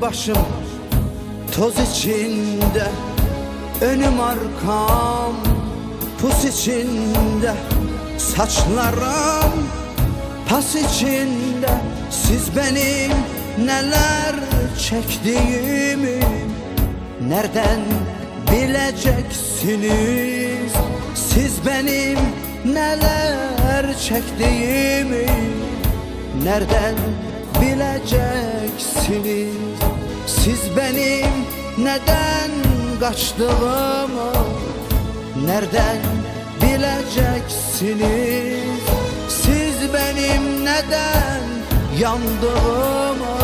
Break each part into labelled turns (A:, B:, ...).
A: başım toz içinde, önüm arkam pus içinde, saçlarım pas içinde. Siz benim neler çektiğimi nereden bileceksiniz? Siz benim neler çektiğimi nereden bileceksiniz? Siz benim neden kaçtığımı nereden bileceksiniz? Siz benim neden yandığımı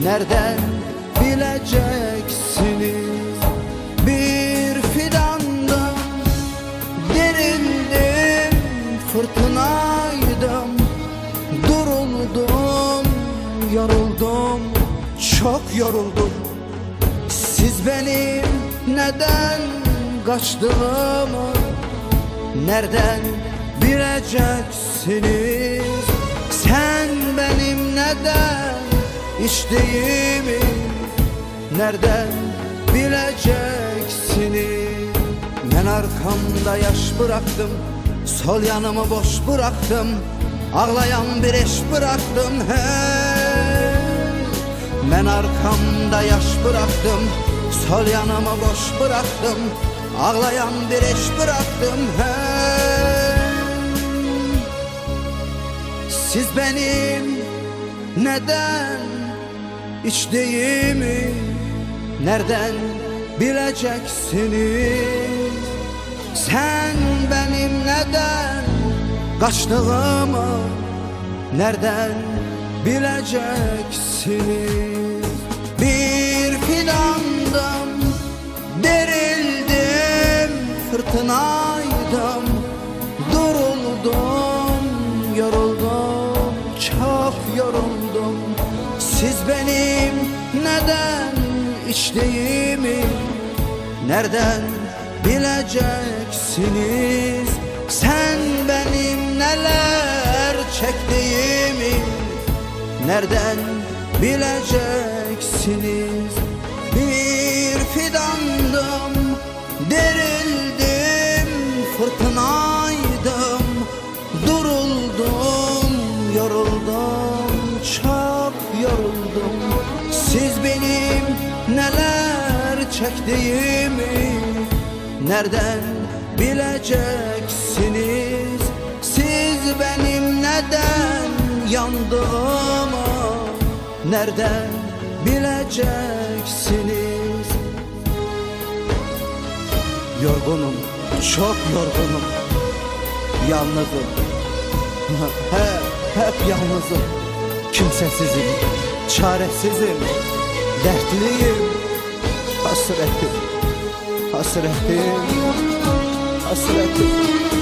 A: nereden bileceksiniz? Bir fidandım, derildim, fırtınaydım, duruldum, yoruldum, çok yoruldum. Siz benim neden kaçtığımı nereden bileceksiniz? Sen benim neden içtiğimi nereden bileceksiniz? Ben arkamda yaş bıraktım, sol yanımı boş bıraktım, ağlayan bir eş bıraktım. Hey! Ben arkamda yaş bıraktım, sol yanımı boş bıraktım, ağlayan bir eş bıraktım. Hey! Siz benim neden içtiğimi nereden bileceksiniz? Sen benim neden kaçtığımı nereden bileceksiniz? Bir fidandım, derildim, fırtınaydım, duruldum, yoruldum, çok yoruldum. Siz benim neden içtiğimi nereden bileceksiniz? Sen benim neler çektiğimi nereden bileceksiniz? Bir fidandım, derildim, fırtınaydım, duruldum, yoruldum, çok yoruldum. Siz benim neler çektiğimi nereden bileceksiniz? Siz benim neden yandığımı nereden bileceksiniz? Yorgunum, çok yorgunum, yalnızım, hep yalnızım, kimsesizim, çaresizim, dertliyim, hasretim, hasretim, hasretim.